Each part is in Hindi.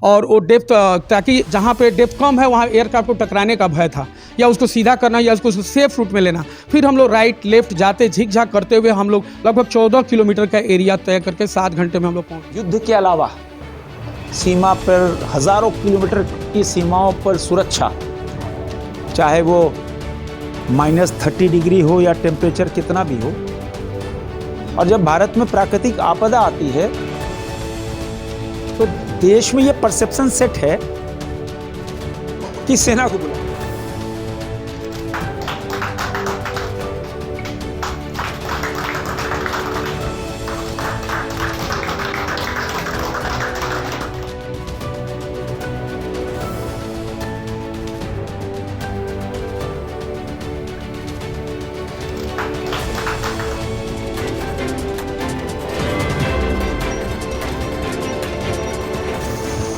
और वो डेप्थ, ताकि जहाँ पे डेप्थ कम है वहाँ एयरक्राफ्ट को टकराने का भय था, या उसको सीधा करना या उसको सेफ रूट में लेना। फिर हम लोग राइट लेफ्ट जाते झिक झाक करते हुए हम लोग लगभग 14 किलोमीटर का एरिया तय करके 7 घंटे में हम लोग पहुँचे। युद्ध के अलावा सीमा पर हजारों किलोमीटर की सीमाओं पर सुरक्षा, चाहे वो -30 डिग्री हो या टेम्परेचर कितना भी हो। और जब भारत में प्राकृतिक आपदा आती है तो देश में ये परसेप्शन सेट है कि सेना को बुलाओ।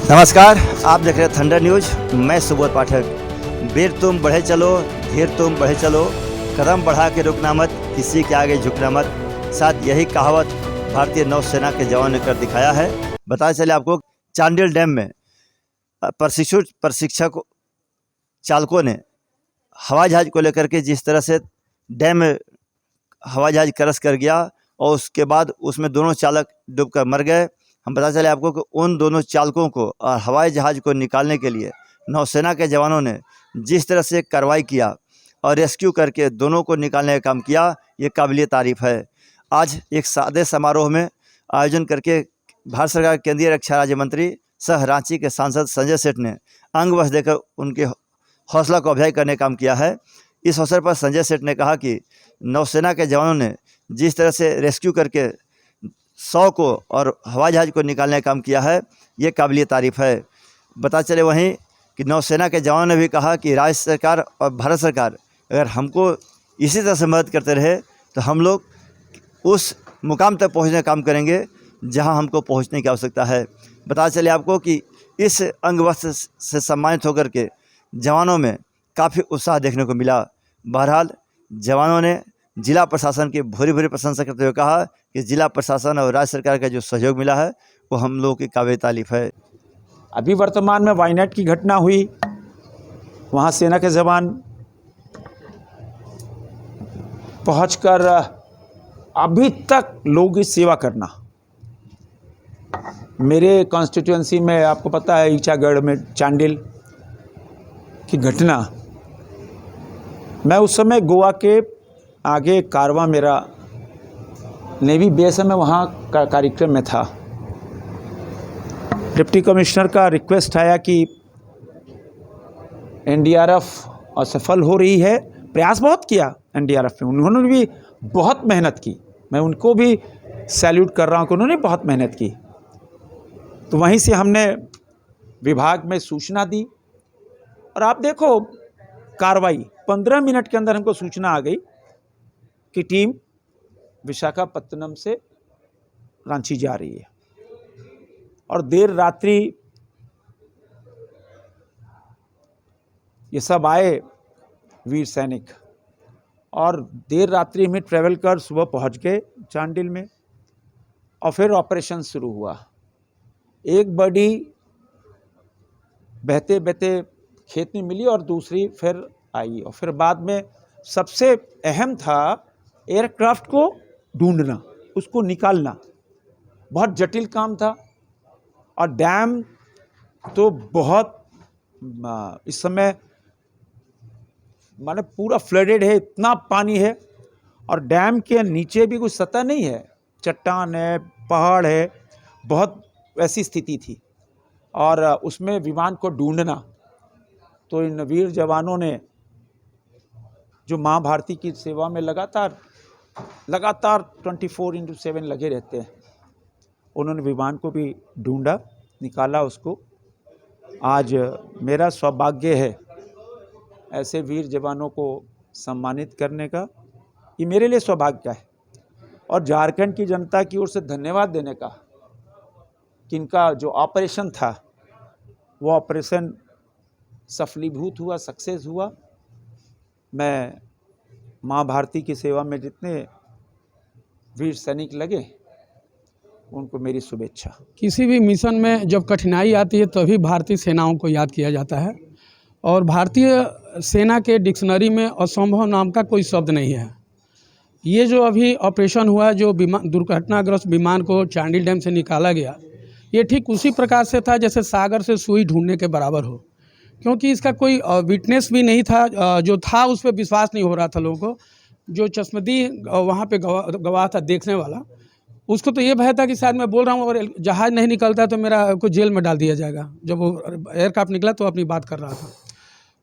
नमस्कार, आप देख रहे हैं थंडर न्यूज। मैं सुबोध पाठक। वीर तुम बढ़े चलो, धीर तुम बढ़े चलो, कदम बढ़ा के रुकना मत, किसी के आगे झुकना मत। साथ यही कहावत भारतीय नौसेना के जवानों ने कर दिखाया है। बताया चले आपको, चांडिल डैम में प्रशिक्षक चालकों ने हवाई जहाज को लेकर के जिस तरह से डैम में हवाई जहाज क्रैश कर गया और उसके बाद उसमें दोनों चालक डूबकर मर गए। हम बता चले आपको कि उन दोनों चालकों को और हवाई जहाज़ को निकालने के लिए नौसेना के जवानों ने जिस तरह से कार्रवाई किया और रेस्क्यू करके दोनों को निकालने का काम किया, ये काबिलियत तारीफ़ है। आज एक सादे समारोह में आयोजन करके भारत सरकार के केंद्रीय रक्षा राज्य मंत्री सह रांची के सांसद संजय सेठ ने अंगवश देकर उनके हौसला को अफजाई करने का काम किया है। इस अवसर पर संजय सेठ ने कहा कि नौसेना के जवानों ने जिस तरह से रेस्क्यू करके 100 को और हवाई जहाज़ को निकालने का काम किया है, ये काबिलियत तारीफ़ है। बता चले वहीं कि नौसेना के जवानों ने भी कहा कि राज्य सरकार और भारत सरकार अगर हमको इसी तरह से मदद करते रहे तो हम लोग उस मुकाम तक पहुंचने का काम करेंगे जहां हमको पहुंचने की आवश्यकता है। बता चले आपको कि इस अंगवस्त्र से सम्मानित होकर के जवानों में काफ़ी उत्साह देखने को मिला। बहरहाल जवानों ने जिला प्रशासन की भूरी भूरी प्रशंसा करते हुए कहा कि जिला प्रशासन और राज्य सरकार का जो सहयोग मिला है वो हम लोगों की काबिल तारीफ़ है। अभी वर्तमान में वायनाड की घटना हुई, वहाँ सेना के जवान पहुंचकर अभी तक लोगों की सेवा करना। मेरे कॉन्स्टिट्यूएंसी में आपको पता है ईचागढ़ में चांडिल की घटना, मैं उस समय गोवा के आगे कारवा मेरा नेवी बेस है, मैं वहाँ का कार्यक्रम में था। डिप्टी कमिश्नर का रिक्वेस्ट आया कि एनडीआरएफ असफल हो रही है। प्रयास बहुत किया एनडीआरएफ में, उन्होंने भी बहुत मेहनत की, मैं उनको भी सैल्यूट कर रहा हूँ कि उन्होंने बहुत मेहनत की। तो वहीं से हमने विभाग में सूचना दी और आप देखो कार्रवाई 15 मिनट के अंदर हमको सूचना आ गई कि टीम विशाखापत्तनम से रांची जा रही है। और देर रात्रि ये सब आए वीर सैनिक और देर रात्रि में ट्रैवल कर सुबह पहुंच गए चांडिल में और फिर ऑपरेशन शुरू हुआ। एक बॉडी बहते बहते खेत में मिली और दूसरी फिर आई और फिर बाद में सबसे अहम था एयरक्राफ्ट को ढूंढना, उसको निकालना। बहुत जटिल काम था और डैम तो बहुत इस समय माने पूरा फ्लडेड है, इतना पानी है और डैम के नीचे भी कुछ सतह नहीं है, चट्टान है, पहाड़ है, बहुत वैसी स्थिति थी और उसमें विमान को ढूंढना। तो इन वीर जवानों ने जो माँ भारती की सेवा में लगातार 24/7 लगे रहते हैं, उन्होंने विमान को भी ढूंढा, निकाला उसको। आज मेरा सौभाग्य है ऐसे वीर जवानों को सम्मानित करने का, ये मेरे लिए सौभाग्य है और झारखंड की जनता की ओर से धन्यवाद देने का कि इनका जो ऑपरेशन था वो ऑपरेशन सफलीभूत हुआ, सक्सेस हुआ। मैं माँ भारती की सेवा में जितने वीर सैनिक लगे उनको मेरी शुभेच्छा। किसी भी मिशन में जब कठिनाई आती है तभी भारतीय सेनाओं को याद किया जाता है और भारतीय सेना के डिक्शनरी में असंभव नाम का कोई शब्द नहीं है। ये जो अभी ऑपरेशन हुआ, जो दुर्घटनाग्रस्त विमान को चांडिल डैम से निकाला गया, ये ठीक उसी प्रकार से था जैसे सागर से सुई ढूंढने के बराबर हो, क्योंकि इसका कोई विटनेस भी नहीं था। जो था उस पर विश्वास नहीं हो रहा था लोगों को। जो चश्मदी वहाँ पे गवाह था देखने वाला, उसको तो ये भय था कि शायद मैं बोल रहा हूँ और जहाज़ नहीं निकलता तो मेरा को जेल में डाल दिया जाएगा। जब वो एयरक्राफ्ट निकला तो अपनी बात कर रहा था।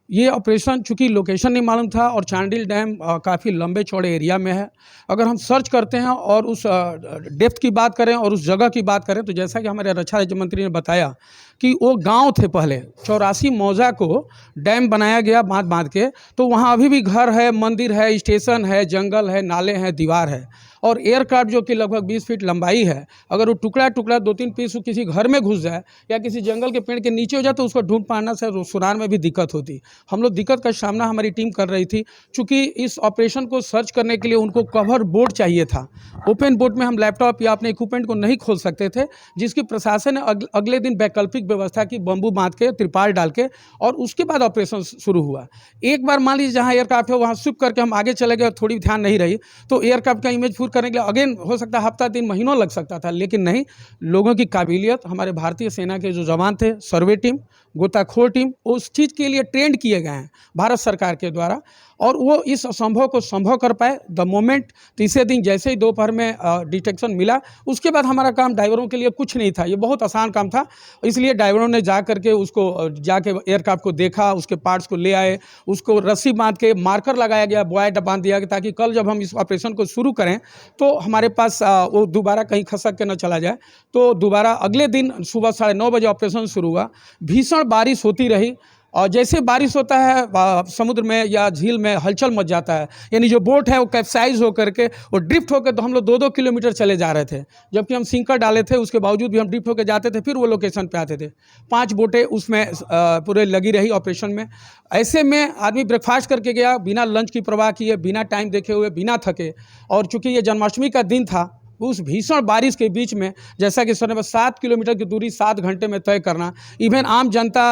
ये ऑपरेशन चूँकि लोकेशन नहीं मालूम था और चांडिल डैम काफ़ी लंबे चौड़े एरिया में है। अगर हम सर्च करते हैं और उस डेप्थ की बात करें और उस जगह की बात करें तो जैसा कि हमारे रक्षा राज्य मंत्री ने बताया कि वो गांव थे पहले 84 मौजा को डैम बनाया गया बांध के, तो वहाँ अभी भी घर है, मंदिर है, स्टेशन है, जंगल है, नाले हैं, दीवार है। और एयरक्राफ्ट जो कि लगभग 20 फीट लंबाई है, अगर वो टुकड़ा 2-3 पीस किसी घर में घुस जाए या किसी जंगल के पेड़ के नीचे हो जाए तो उसको ढूंढ पाना से सुनार में भी दिक्कत होती। हम लोग दिक्कत का सामना हमारी टीम कर रही थी। चूँकि इस ऑपरेशन को सर्च करने के लिए उनको कवर बोर्ड चाहिए था। ओपन बोर्ड में हम लैपटॉप या अपने इक्विपमेंट को नहीं खोल सकते थे, जिसकी प्रशासन ने अगले दिन वैकल्पिक व्यवस्था की, बम्बू बांध के, त्रिपाल डाल के, और उसके बाद ऑपरेशन शुरू हुआ। एक बार मान लीजिए जहाँ एयरक्राफ्ट है वहाँ शिफ्ट करके हम आगे चले गए और थोड़ी ध्यान नहीं रही तो एयरक्राफ्ट का इमेज करने के लिए अगेन हो सकता है हफ्ता 3 महीनों लग सकता था। लेकिन नहीं, लोगों की काबिलियत, हमारे भारतीय सेना के जो जवान थे, सर्वे टीम, गोताखोर टीम, उस चीज़ के लिए ट्रेंड किए गए हैं भारत सरकार के द्वारा और वो इस असंभव को संभव कर पाए। द मोमेंट तीसरे दिन जैसे ही दोपहर में डिटेक्शन मिला, उसके बाद हमारा काम ड्राइवरों के लिए कुछ नहीं था, ये बहुत आसान काम था। इसलिए ड्राइवरों ने जा करके उसको जाके एयरक्राफ्ट को देखा, उसके पार्ट्स को ले आए, उसको रस्सी बांध के मार्कर लगाया गया, बॉय बांध दिया गया ताकि कल जब हम इस ऑपरेशन को शुरू करें तो हमारे पास वो दोबारा कहीं खसक के न चला जाए। तो दोबारा अगले दिन सुबह 9:30 बजे ऑपरेशन शुरू हुआ। भीषण बारिश होती रही और जैसे बारिश होता है समुद्र में या झील में हलचल मच जाता है, यानी जो बोट है वो कैप्साइज होकर के वो ड्रिफ्ट होकर, तो हम लोग 2-2 किलोमीटर चले जा रहे थे, जबकि हम सिंकर डाले थे, उसके बावजूद भी हम ड्रिफ्ट होकर जाते थे, फिर वो लोकेशन पे आते थे। 5 बोटें उसमें पूरे लगी रही ऑपरेशन में। ऐसे में आदमी ब्रेकफास्ट करके गया बिना लंच की परवाह किए, बिना टाइम देखे हुए, बिना थके। और चूँकि ये जन्माष्टमी का दिन था, उस भीषण बारिश के बीच में जैसा कि सर 7 किलोमीटर की दूरी 7 घंटे में तय करना, इवन आम जनता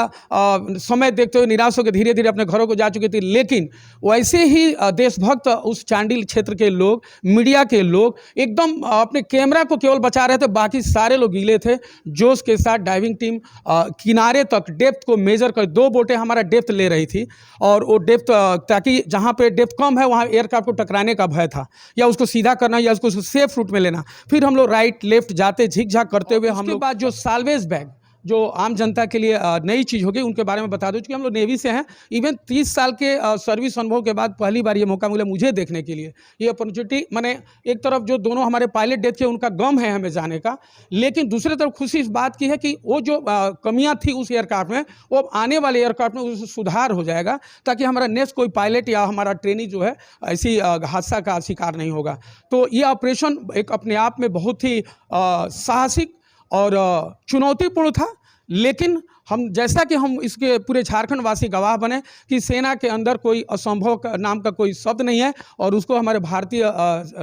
समय देखते हुए निराश होकर धीरे धीरे अपने घरों को जा चुकी थी। लेकिन वैसे ही देशभक्त उस चांडिल क्षेत्र के लोग, मीडिया के लोग एकदम अपने कैमरा को केवल बचा रहे थे, बाकी सारे लोग गीले थे। जोश के साथ डाइविंग टीम किनारे तक डेप्थ को मेजर कर, 2 बोटें हमारा डेप्थ ले रही थी और वो डेप्थ, ताकि जहाँ पे डेप्थ कम है वहाँ एयरक्राफ्ट को टकराने का भय था, या उसको सीधा करना या उसको सेफ रूट में लेना। फिर हम लोग राइट लेफ्ट जाते झिकझाक करते हुए हम लोग बाद जो साल्वेज बैग जो आम जनता के लिए नई चीज़ होगी उनके बारे में बता दूं। क्योंकि हम लोग नेवी से हैं, इवन 30 साल के सर्विस अनुभव के बाद पहली बार ये मौका मिला मुझे देखने के लिए, ये अपॉर्चुनिटी। मैंने एक तरफ जो दोनों हमारे पायलट डेथ के उनका गम है हमें जाने का, लेकिन दूसरी तरफ खुशी इस बात की है कि वो जो कमियां थी उस एयरक्राफ्ट में, वो आने वाले एयरक्राफ्ट में उसमें सुधार हो जाएगा, ताकि हमारा नेक्स्ट कोई पायलट या हमारा ट्रेनी जो है ऐसी हादसा का शिकार नहीं होगा। तो ये ऑपरेशन एक अपने आप में बहुत ही साहसिक और चुनौतीपूर्ण था। लेकिन हम जैसा कि हम इसके पूरे झारखंड वासी गवाह बने कि सेना के अंदर कोई असंभव नाम का कोई शब्द नहीं है और उसको हमारे भारतीय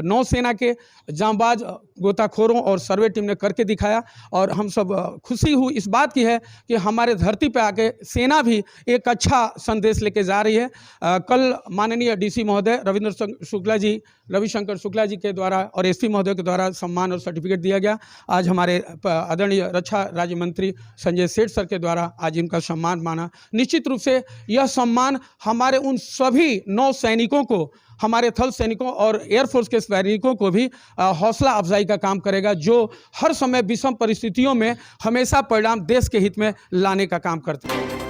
नौसेना के जांबाज गोताखोरों और सर्वे टीम ने करके दिखाया। और हम सब खुशी हुई इस बात की है कि हमारे धरती पे आके सेना भी एक अच्छा संदेश लेके जा रही है। कल माननीय डीसी महोदय रविशंकर शुक्ला जी के द्वारा और एसपी महोदय के द्वारा सम्मान और सर्टिफिकेट दिया गया। आज हमारे आदरणीय रक्षा राज्य मंत्री संजय सेठ सर के द्वारा आज इनका सम्मान माना। निश्चित रूप से यह सम्मान हमारे उन सभी नौ सैनिकों को, हमारे थल सैनिकों और एयरफोर्स के सैनिकों को भी हौसला अफजाई का काम करेगा, जो हर समय विषम परिस्थितियों में हमेशा परिणाम देश के हित में लाने का काम करते हैं।